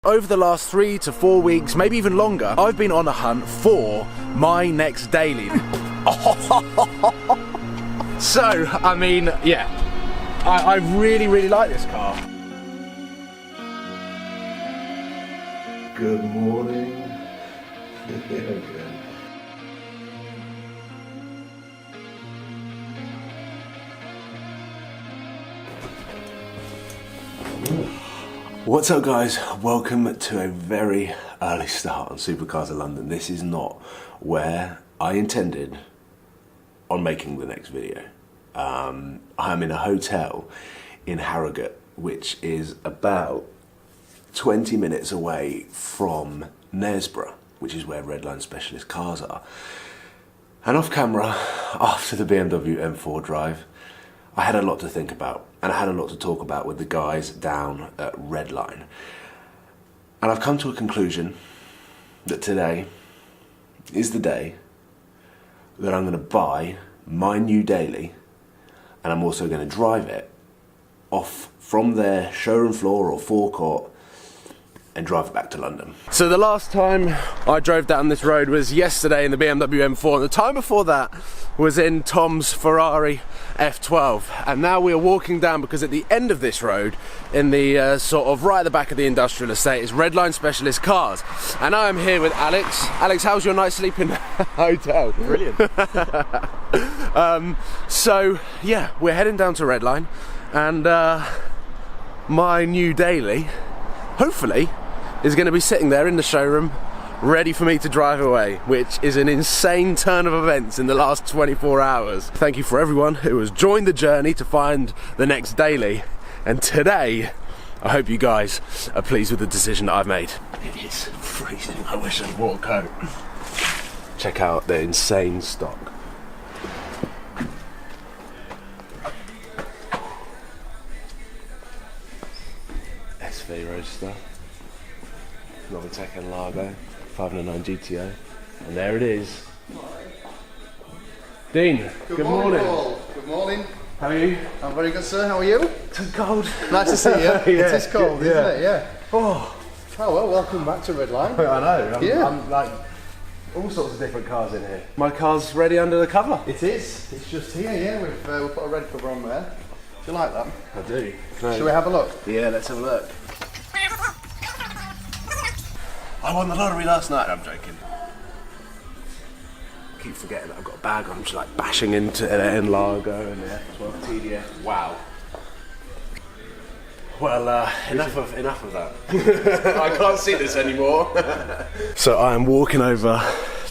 Over the last 3 to 4 weeks, maybe even longer, I've been on a hunt for my next daily. So, I mean, yeah, I really like this car. Good morning. What's up, guys? Welcome to a very early start on Supercars of London. This is not where I intended on making the next video. I'm in a hotel in Harrogate, which is about 20 minutes away from Knaresborough, which is where Redline Specialist Cars are. And off camera, after the BMW M4 drive, I had a lot to think about, and I had a lot to talk about with the guys down at Redline. And I've come to a conclusion that today is the day that I'm going to buy my new daily, and I'm also going to drive it off from their showroom floor or forecourt and drive it back to London. So the last time I drove down this road was yesterday in the BMW M4, and the time before that was in Tom's Ferrari F12. And now we are walking down because at the end of this road, in the sort of right at the back of the industrial estate, is Redline Specialist Cars. And I am here with Alex. Alex, how's your night's sleep in the hotel? Brilliant. So yeah, we're heading down to Redline, and my new daily, hopefully, is going to be sitting there in the showroom ready for me to drive away, which is an insane turn of events in the last 24 hours. Thank you for everyone who has joined the journey to find the next daily, and today I hope you guys are pleased with the decision that I've made. It is freezing. I wish I'd wore a coat. Check out the insane stock. SV Roadster, Novitec and Largo, 509 GTO, and there it is. Dean, good morning. Paul. Good morning. How are you? I'm very good, sir. How are you? It's cold. Nice to see you. Yeah. It is cold, isn't it? Yeah. Oh, Well, welcome back to Redline. I know. Yeah. I'm like all sorts of different cars in here. My car's ready under the cover. It is. It's just here, yeah. We've put a red cover on there. Do you like that? I do. Shall we have a look? Yeah, let's have a look. I won the lottery last night. I'm joking. I keep forgetting that I've got a bag on. I'm just like bashing into an Largo and the F12 TDF. Wow. Well, enough of that. I can't see this anymore. So I am walking over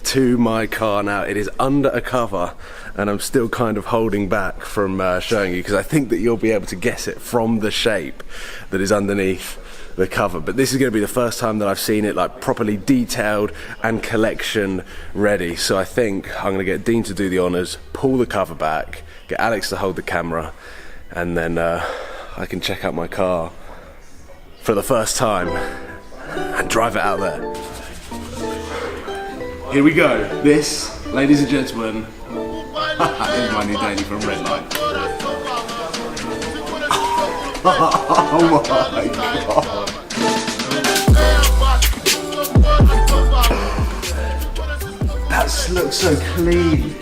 to my car now. It is under a cover, and I'm still kind of holding back from showing you because I think that you'll be able to guess it from the shape that is underneath the cover. But this is going to be the first time that I've seen it like properly detailed and collection ready. So I think I'm going to get Dean to do the honours, pull the cover back, get Alex to hold the camera, and then I can check out my car for the first time and drive it out there. Here we go. This, ladies and gentlemen, is my new daily from Redline. Oh my god. That looks so clean.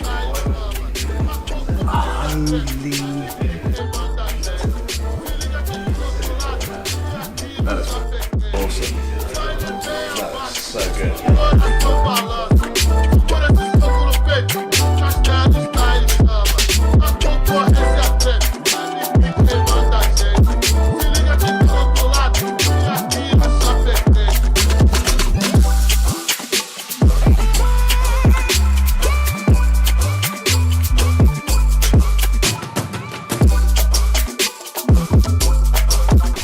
Holy. That is awesome. That is so good.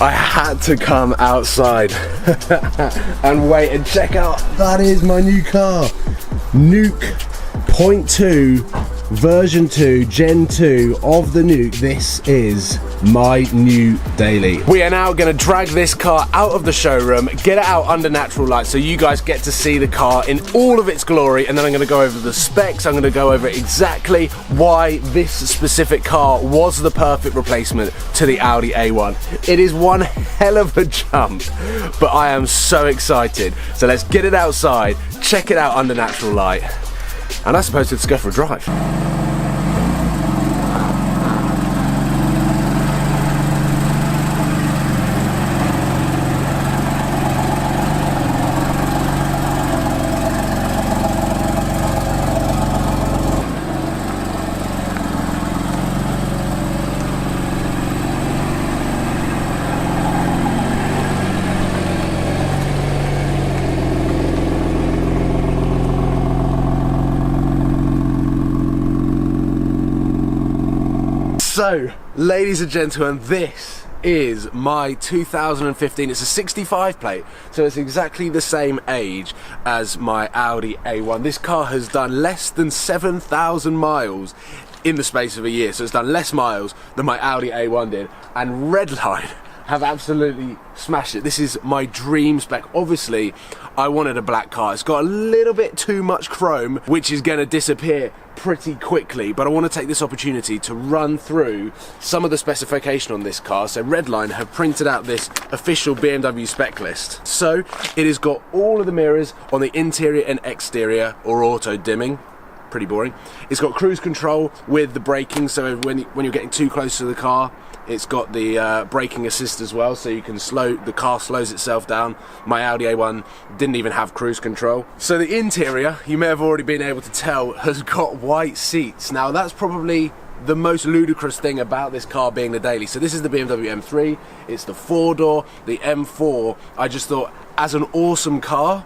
I had to come outside and wait and check out. That is my new car. Nuke 0.2 version 2 Gen 2 of the Nuke. This is my new daily. We are now going to drag this car out of the showroom, get it out under natural light so you guys get to see the car in all of its glory, and then I'm going to go over the specs. I'm going to go over exactly why this specific car was the perfect replacement to the Audi A1. It is one hell of a jump, but I am so excited. So let's get it outside, check it out under natural light, and I suppose let's go for a drive. So, ladies and gentlemen, this is my 2015, it's a 65 plate, so it's exactly the same age as my Audi A1. This car has done less than 7,000 miles in the space of a year, so it's done less miles than my Audi A1 did, and Redline have absolutely smashed it. This is my dream spec. Obviously, I wanted a black car. It's got a little bit too much chrome, which is going to disappear pretty quickly, but I want to take this opportunity to run through some of the specification on this car. So Redline have printed out this official BMW spec list. So it has got all of the mirrors on the interior and exterior, or auto dimming. Pretty boring. It's got cruise control with the braking, so when you're getting too close to the car, it's got the braking assist as well, so you can the car slows itself down. My Audi A1 didn't even have cruise control. So the interior, you may have already been able to tell, has got white seats. Now that's probably the most ludicrous thing about this car being the daily. So this is the BMW M3, it's the 4-door, the M4. I just thought, as an awesome car,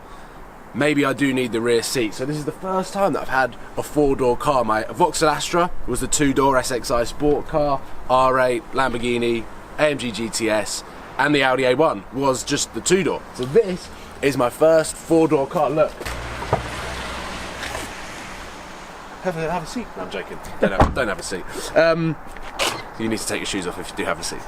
maybe I do need the rear seat. So this is the first time that I've had a 4-door car. My Vauxhall Astra was the 2-door SXI sport car, R8, Lamborghini, AMG GTS, and the Audi A1 was just the 2-door. So this is my first 4-door car. Look. Have a seat. No, I'm joking. Don't have a seat. You need to take your shoes off if you do have a seat.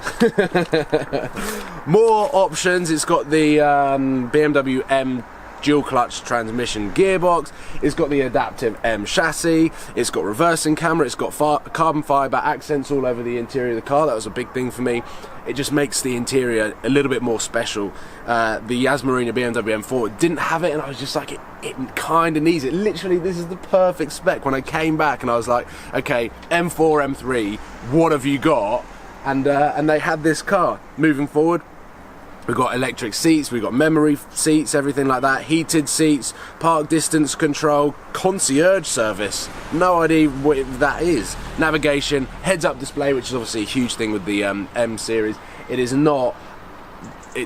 More options. It's got the BMW M dual clutch transmission gearbox, it's got the adaptive M chassis, it's got reversing camera, it's got carbon fibre accents all over the interior of the car. That was a big thing for me. It just makes the interior a little bit more special. The Yas Marina BMW M4 didn't have it, and I was just like, it kind of needs it. Literally, this is the perfect spec. When I came back and I was like, okay, M4, M3, what have you got? And they had this car. Moving forward, we've got electric seats, we've got memory seats, everything like that, heated seats, park distance control, concierge service, no idea what that is, navigation, heads-up display, which is obviously a huge thing with the M series. It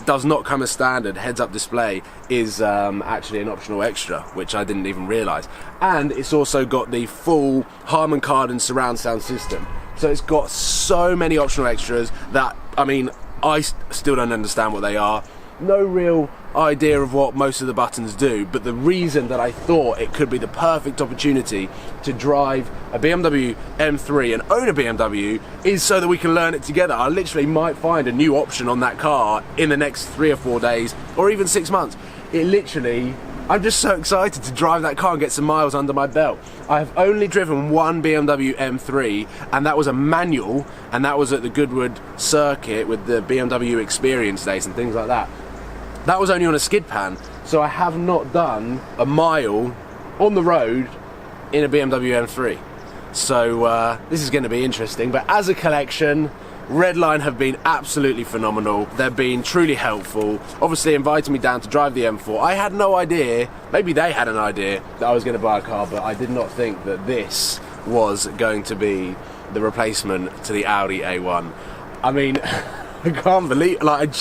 does not come as standard. Heads-up display is actually an optional extra, which I didn't even realise. And it's also got the full Harman Kardon surround sound system. So it's got so many optional extras that, I mean, I still don't understand what they are. No real idea of what most of the buttons do, but the reason that I thought it could be the perfect opportunity to drive a BMW M3 and own a BMW is so that we can learn it together. I literally might find a new option on that car in the next 3 or 4 days, or even 6 months. I'm just so excited to drive that car and get some miles under my belt. I've only driven one BMW M3, and that was a manual, and that was at the Goodwood circuit with the BMW Experience Days and things like that. That was only on a skid pan, so I have not done a mile on the road in a BMW M3. So this is going to be interesting, but as a collection, Redline have been absolutely phenomenal. They've been truly helpful. Obviously inviting me down to drive the M4. I had no idea, maybe they had an idea that I was going to buy a car, but I did not think that this was going to be the replacement to the Audi A1. I mean, I can't believe, I'm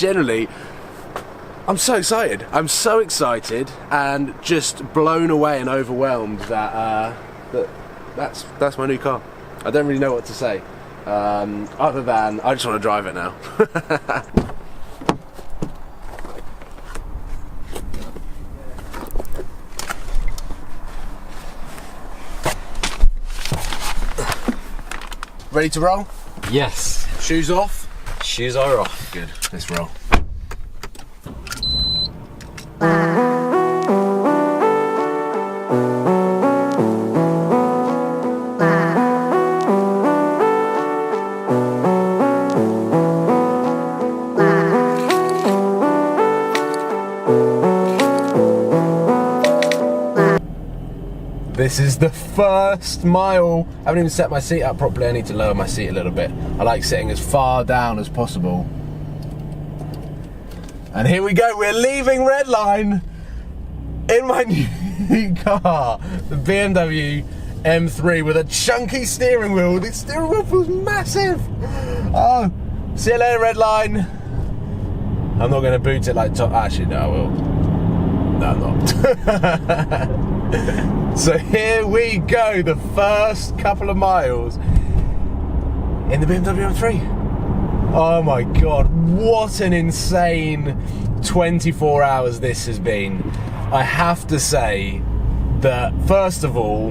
so excited. I'm so excited and just blown away and overwhelmed that that's my new car. I don't really know what to say. Other than I just want to drive it now. Ready to roll? Yes. Shoes off. shoes are off. Good. Let's roll. This is the first mile. I haven't even set my seat up properly. I need to lower my seat a little bit. I like sitting as far down as possible. And here we go, we're leaving Redline in my new car, the BMW M3 with a chunky steering wheel. The steering wheel feels massive. Oh, see you later, Redline. I'm not gonna boot it like top. Actually, no, I will. No, I'm not. So here we go, the first couple of miles in the BMW M3. Oh my God, what an insane 24 hours this has been. I have to say that, first of all,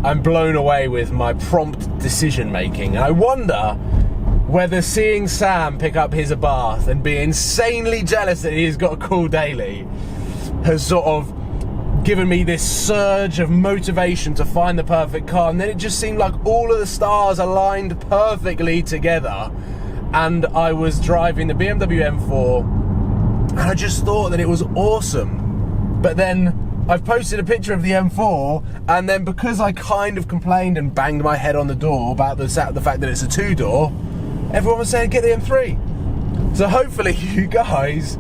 I'm blown away with my prompt decision making. And I wonder whether seeing Sam pick up his Abarth and be insanely jealous that he's got a cool daily has sort of given me this surge of motivation to find the perfect car. And then it just seemed like all of the stars aligned perfectly together, and I was driving the BMW M4 and I just thought that it was awesome. But then I've posted a picture of the M4, and then because I kind of complained and banged my head on the door about the fact that it's a two-door, everyone was saying get the M3. So hopefully you guys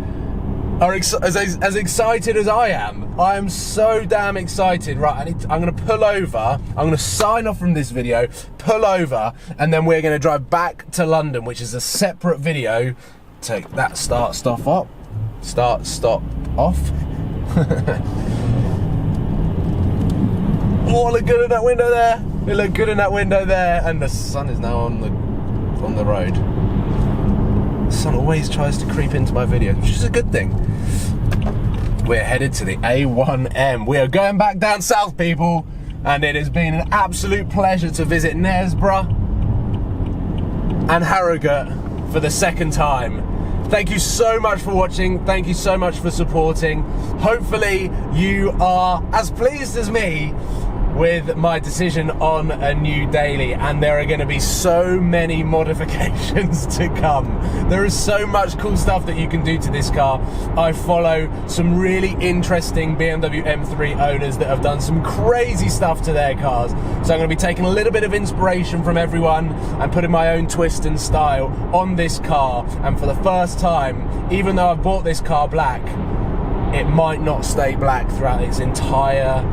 are as excited as I am. I am so damn excited. Right, I'm going to pull over. I'm going to sign off from this video, pull over, and then we're going to drive back to London, which is a separate video. Take that start, stop, off. Start, stop, off. Oh, look good in that window there. It looked good in that window there. And the sun is now on the road. The sun always tries to creep into my video, which is a good thing. We're headed to the A1M. We are going back down south, people, and it has been an absolute pleasure to visit Knaresborough and Harrogate for the second time. Thank you so much for watching. Thank you so much for supporting. Hopefully you are as pleased as me with my decision on a new daily, and there are going to be so many modifications to come. There is so much cool stuff that you can do to this car. I follow some really interesting BMW M3 owners that have done some crazy stuff to their cars, so I'm going to be taking a little bit of inspiration from everyone and putting my own twist and style on this car. And for the first time, even though I've bought this car black, it might not stay black throughout its entire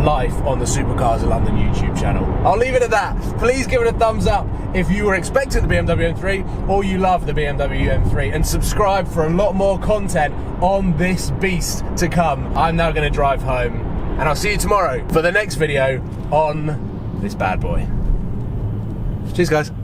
life on the Supercars of London YouTube channel. I'll leave it at that. Please give it a thumbs up if you were expecting the BMW M3 or you love the BMW M3, and subscribe for a lot more content on this beast to come. I'm now going to drive home, and I'll see you tomorrow for the next video on this bad boy. Cheers, guys.